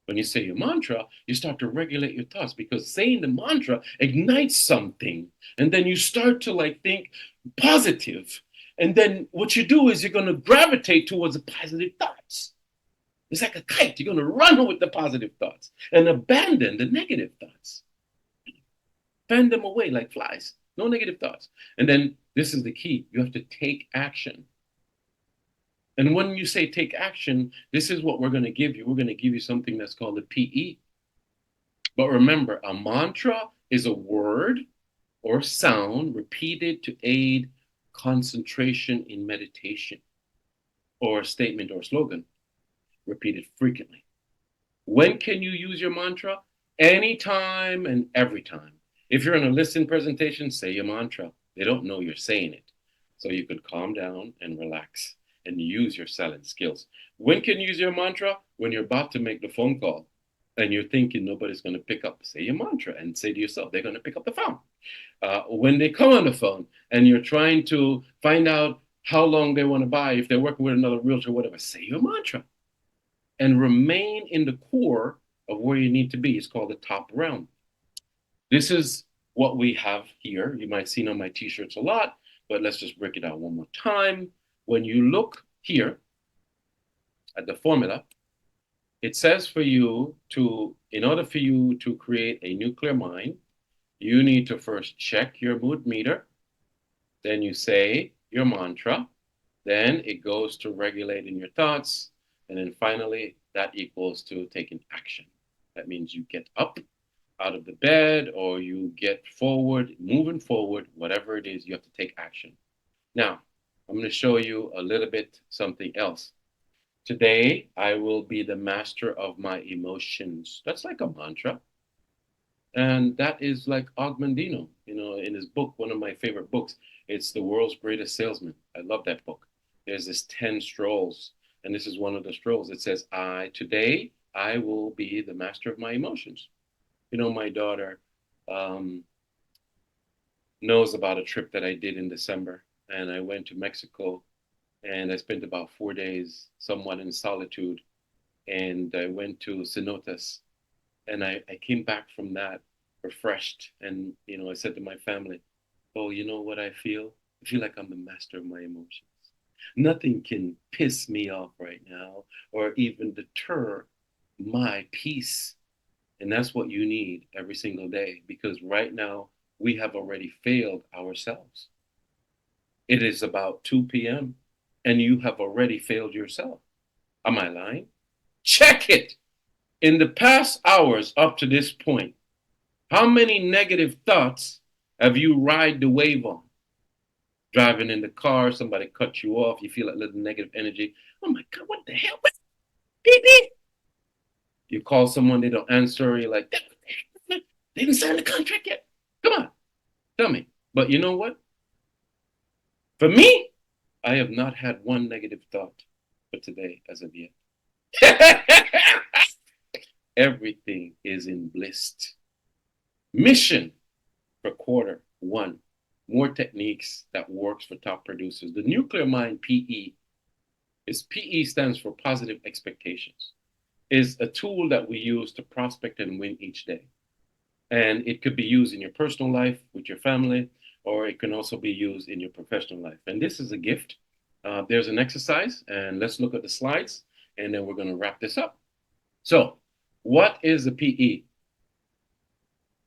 When you say your mantra, you start to regulate your thoughts because saying the mantra ignites something. And then you start to like think positive. And then what you do is you're going to gravitate towards the positive thoughts. It's like a kite. You're going to run with the positive thoughts and abandon the negative thoughts. Fan them away like flies. No negative thoughts. And then this is the key. You have to take action. And when you say take action, this is what we're going to give you. We're going to give you something that's called a PE. But remember, a mantra is a word or sound repeated to aid concentration in meditation, or a statement or slogan repeated frequently. When can you use your mantra? Anytime and every time. If you're in a listening presentation, say your mantra. They don't know you're saying it. So you can calm down and relax and use your selling skills. When can you use your mantra? When you're about to make the phone call and you're thinking nobody's going to pick up. Say your mantra and say to yourself, they're going to pick up the phone. When they come on the phone and you're trying to find out how long they want to buy, if they're working with another realtor, whatever, say your mantra and remain in the core of where you need to be. It's called the top realm. This is what we have here. You might see it on my t-shirts a lot, but let's just break it down one more time. When you look here at the formula, it says for you to, in order for you to create a nuclear mind, you need to first check your mood meter. Then you say your mantra. Then it goes to regulating your thoughts. And then finally, that equals to taking action. That means you get up out of the bed or you get forward, moving forward, whatever it is, you have to take action. Now, I'm going to show you a little bit something else. Today, I will be the master of my emotions. That's like a mantra. And that is like Ogmandino, in his book, one of my favorite books. It's The World's Greatest Salesman. I love that book. There's this 10 strolls, and this is one of the strolls. It says, today, I will be the master of my emotions. My daughter knows about a trip that I did in December, and I went to Mexico, and I spent about 4 days somewhat in solitude, and I went to cenotes, and I came back from that refreshed, and I said to my family, oh, you know what I feel? I feel like I'm the master of my emotions. Nothing can piss me off right now or even deter my peace. And that's what you need every single day, because right now we have already failed ourselves. It is about 2 p.m. and you have already failed yourself. Am I lying? Check it. In the past hours up to this point, how many negative thoughts have you ride the wave on? Driving in the car, somebody cut you off, you feel that little negative energy. Oh my God, what the hell? Beep, beep. You call someone, they don't answer, you're like, they didn't sign the contract yet. Come on, tell me. But you know what? For me, I have not had one negative thought for today as of yet. Everything is in bliss. Mission for Q1. More techniques that works for top producers. The Nuclear Mind PE stands for positive expectations. Is a tool that we use to prospect and win each day. And it could be used in your personal life with your family, or it can also be used in your professional life. And this is a gift. There's an exercise, and let's look at the slides, and then we're going to wrap this up. So, what is the PE?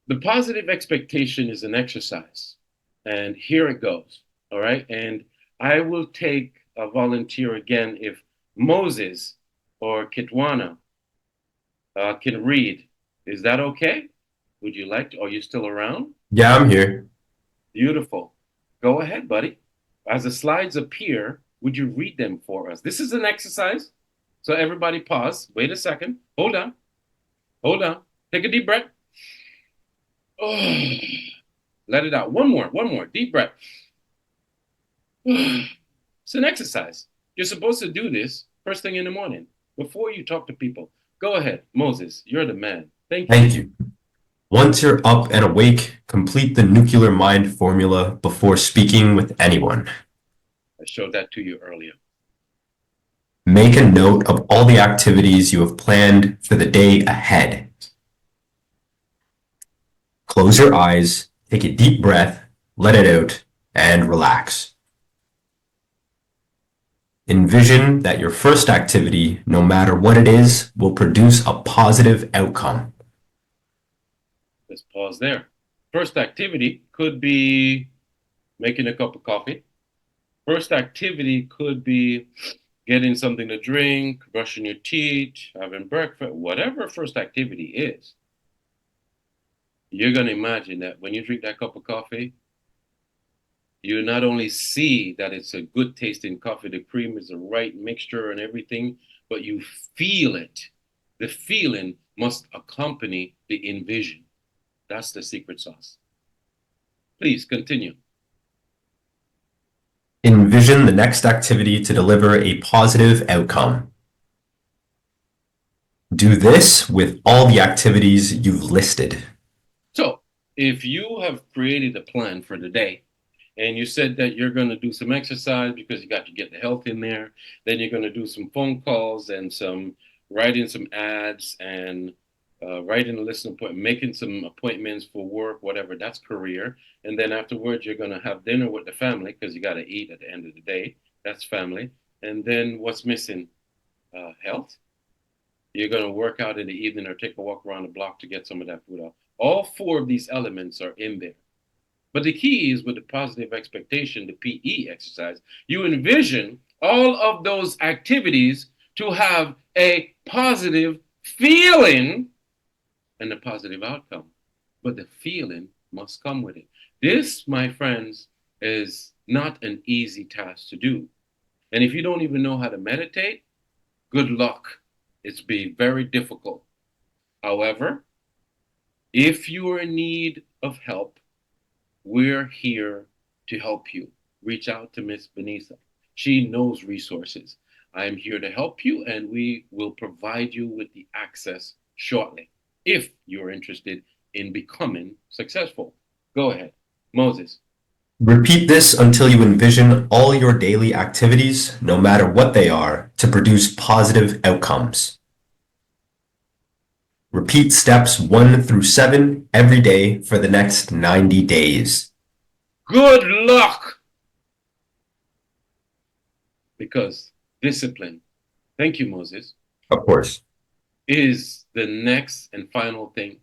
The positive expectation is an exercise, and here it goes, all right? And I will take a volunteer again if Moses or Kitwana can read. Is that okay? Would you like to? Are you still around? Yeah, I'm here. Beautiful. Go ahead, buddy. As the slides appear, would you read them for us? This is an exercise. So everybody pause. Wait a second. Hold on. Hold on. Take a deep breath. Oh, let it out. One more. Deep breath. It's an exercise. You're supposed to do this first thing in the morning before you talk to people. Go ahead, Moses. You're the man. Thank you. Thank you. Once you're up and awake, complete the nuclear mind formula before speaking with anyone. I showed that to you earlier. Make a note of all the activities you have planned for the day ahead. Close your eyes, take a deep breath, let it out, and relax. Envision that your first activity, no matter what it is, will produce a positive outcome. Let's pause there. First activity could be making a cup of coffee. First activity could be getting something to drink, brushing your teeth, having breakfast, whatever first activity is. You're going to imagine that when you drink that cup of coffee, you not only see that it's a good tasting coffee, the cream is the right mixture and everything, but you feel it. The feeling must accompany the envision. That's the secret sauce. Please continue. Envision the next activity to deliver a positive outcome. Do this with all the activities you've listed. So, if you have created a plan for the day, and you said that you're going to do some exercise because you got to get the health in there, then you're going to do some phone calls and some writing some ads and writing a list of appointments, making some appointments for work, whatever, that's career. And then afterwards, you're going to have dinner with the family because you got to eat at the end of the day. That's family. And then what's missing? Health. You're going to work out in the evening or take a walk around the block to get some of that food out. All four of these elements are in there. But the key is with the positive expectation, the PE exercise, you envision all of those activities to have a positive feeling and a positive outcome. But the feeling must come with it. This, my friends, is not an easy task to do. And if you don't even know how to meditate, good luck. It's be very difficult. However, if you are in need of help, we're here to help you. Reach out to Miss Benisa. She knows resources. I am here to help you, and we will provide you with the access shortly if you're interested in becoming successful. Go ahead, Moses. Repeat this until you envision all your daily activities, no matter what they are, to produce positive outcomes. Repeat steps 1 through 7 every day for the next 90 days. Good luck! Because discipline, thank you, Moses, Of course. is the next and final thing.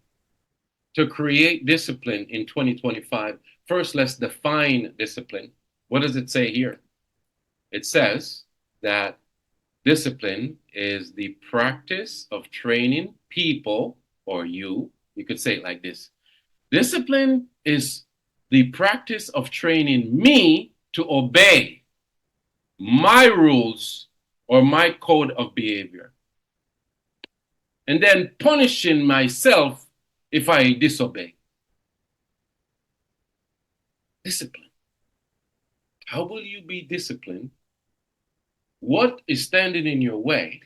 To create discipline in 2025, first let's define discipline. What does it say here? It says that discipline is the practice of training people, or you could say it like this. Discipline is the practice of training me to obey my rules or my code of behavior, and then punishing myself if I disobey. Discipline. How will you be disciplined? What is standing in your way?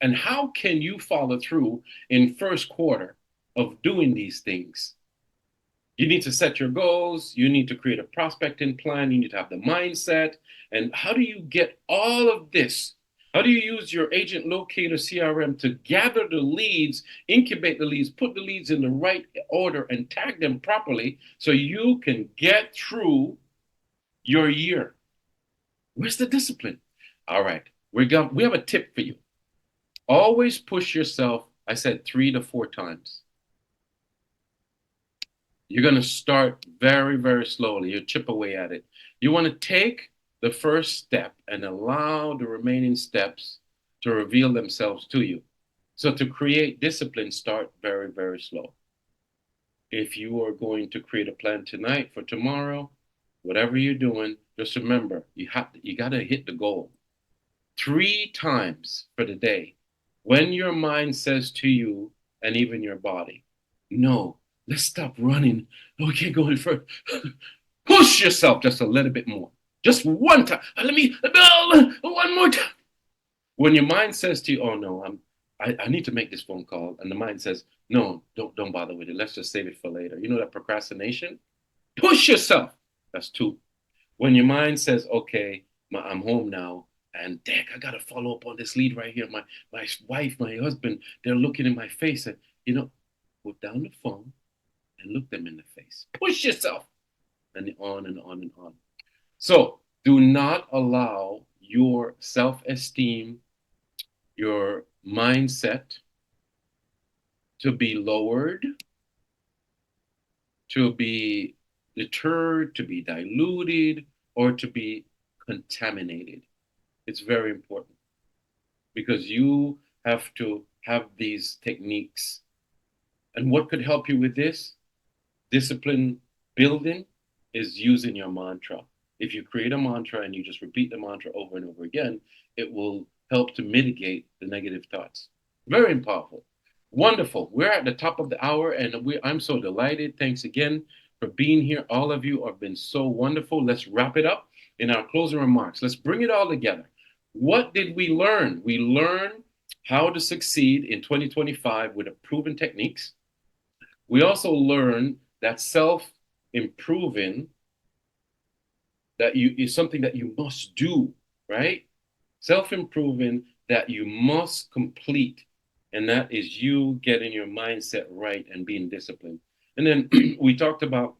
And how can you follow through in first quarter of doing these things? You need to set your goals. You need to create a prospecting plan. You need to have the mindset. And how do you get all of this? How do you use your agent locator CRM to gather the leads, incubate the leads, put the leads in the right order, and tag them properly so you can get through your year? Where's the discipline? All right, we have a tip for you. Always push yourself, I said 3 to 4 times. You're going to start very, very slowly. You chip away at it. You want to take the first step and allow the remaining steps to reveal themselves to you. So to create discipline, start very, very slow. If you are going to create a plan tonight for tomorrow, whatever you're doing, just remember, you got to hit the goal 3 times for the day. When your mind says to you, and even your body. No, let's stop running. Oh, we can't go any further. Push yourself just a little bit more. Just one time. One more time. When your mind says to you, "Oh no, I need to make this phone call," and the mind says, "No, don't bother with it. Let's just save it for later." You know that procrastination? Push yourself. That's two. When your mind says, "Okay, I'm home now, and dang, I gotta follow up on this lead right here. My wife, my husband, they're looking in my face, and put down the phone and look them in the face. Push yourself, and on and on and on. So do not allow your self-esteem, your mindset to be lowered, to be deterred, to be diluted, or to be contaminated. It's very important because you have to have these techniques. And what could help you with this? Discipline building is using your mantra. If you create a mantra and you just repeat the mantra over and over again, it will help to mitigate the negative thoughts. Very powerful. Wonderful. We're at the top of the hour, and I'm so delighted. Thanks again for being here. All of you have been so wonderful. Let's wrap it up in our closing remarks. Let's bring it all together. What did we learn? We learned how to succeed in 2025 with proven techniques. We also learned that self-improving is something that you must do, right? Self-improving that you must complete. And that is you getting your mindset right and being disciplined. And then we talked about,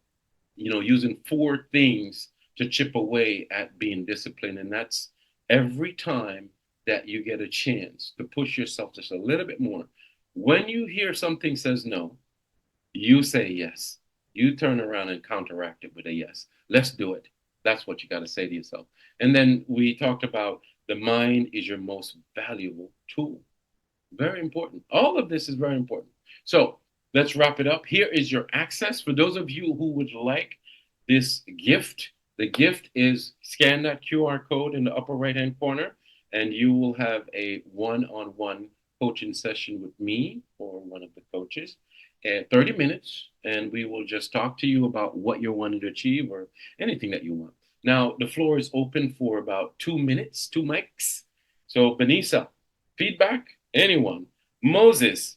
using 4 things to chip away at being disciplined. And that's every time that you get a chance to push yourself just a little bit more. When you hear something says no, you say yes. You turn around and counteract it with a yes. Let's do it. That's what you got to say to yourself. And then we talked about the mind is your most valuable tool. Very important. All of this is very important. So let's wrap it up. Here is your access. For those of you who would like this gift, the gift is scan that QR code in the upper right-hand corner, and you will have a one-on-one coaching session with me or one of the coaches at 30 minutes, and we will just talk to you about what you're wanting to achieve or anything that you want. Now, the floor is open for about 2 minutes, 2 mics. So, Benisa, feedback? Anyone? Moses,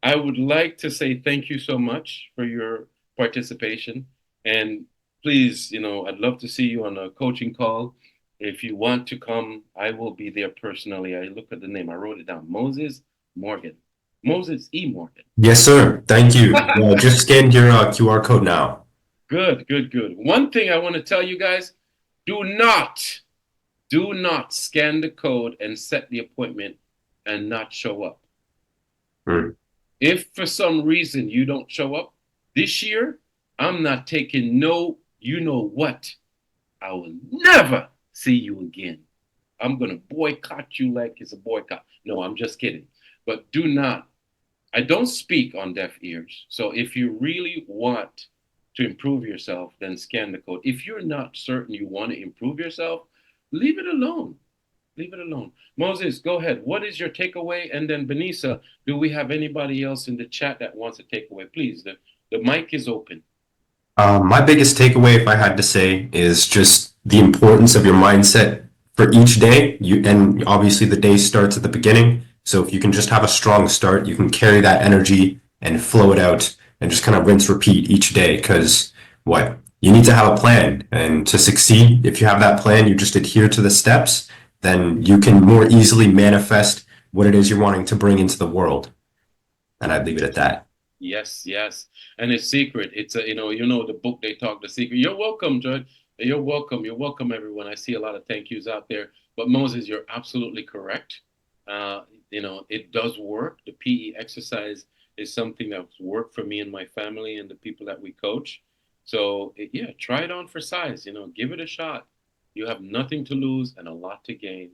I would like to say thank you so much for your participation. And please, I'd love to see you on a coaching call. If you want to come, I will be there personally. I look at the name. I wrote it down. Moses Morgan. Moses E. Morgan. Yes, sir. Thank you. Yeah, just scanned your QR code now. Good. One thing I want to tell you guys, do not scan the code and set the appointment and not show up. If for some reason you don't show up this year, I'm not taking no, you know what. I will never see you again. I'm going to boycott you like it's a boycott. No, I'm just kidding. But I don't speak on deaf ears. So if you really want to improve yourself, then scan the code. If you're not certain you want to improve yourself, leave it alone. Leave it alone. Moses, go ahead. What is your takeaway? And then Benisa, do we have anybody else in the chat that wants a takeaway? Please, the mic is open. My biggest takeaway, if I had to say, is just the importance of your mindset for each day. And obviously the day starts at the beginning. So if you can just have a strong start, you can carry that energy and flow it out and just kind of rinse, repeat each day. Because you need to have a plan. And to succeed, if you have that plan, you just adhere to the steps, then you can more easily manifest what it is you're wanting to bring into the world. And I'd leave it at that. Yes. And it's secret. It's the book they talk, The Secret. You're welcome, Judge. You're welcome, everyone. I see a lot of thank yous out there. But Moses, you're absolutely correct. It does work. The PE exercise is something that's worked for me and my family and the people that we coach. So try it on for size. Give it a shot. You have nothing to lose and a lot to gain.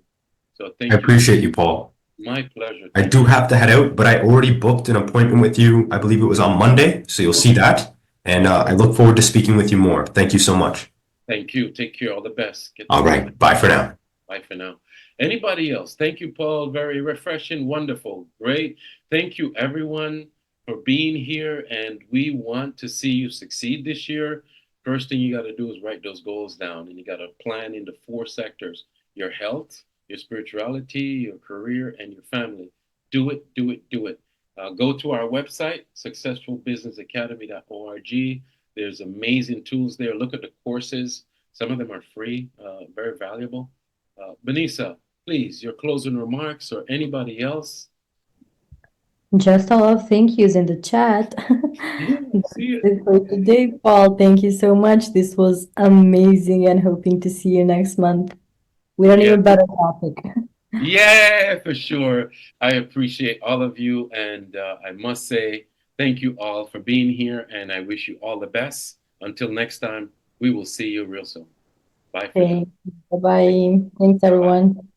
So thank you. I appreciate you, Paul. My pleasure. I do have to head out, but I already booked an appointment with you. I believe it was on Monday, so you'll see that. And I look forward to speaking with you more. Thank you so much. Thank you. Take care. All the best. All right. Bye for now. Bye for now. Anybody else? Thank you, Paul. Very refreshing, wonderful, great. Thank you, everyone, for being here. And we want to see you succeed this year. First thing you got to do is write those goals down, and you got to plan into 4 sectors: your health, your spirituality, your career, and your family. Do it, do it, do it. Go to our website, successfulbusinessacademy.org. There's amazing tools there. Look at the courses. Some of them are free, very valuable. Benisa, please, your closing remarks, or anybody else. Just a lot of thank yous in the chat. Yeah, That's see it. it for today, Paul. Thank you so much. This was amazing, and hoping to see you next month with an Yeah, even better topic. yeah, for sure. I appreciate all of you, and I must say thank you all for being here, and I wish you all the best. Until next time, we will see you real soon. Bye for now. Thanks. Bye-bye. Thanks, Bye bye. everyone.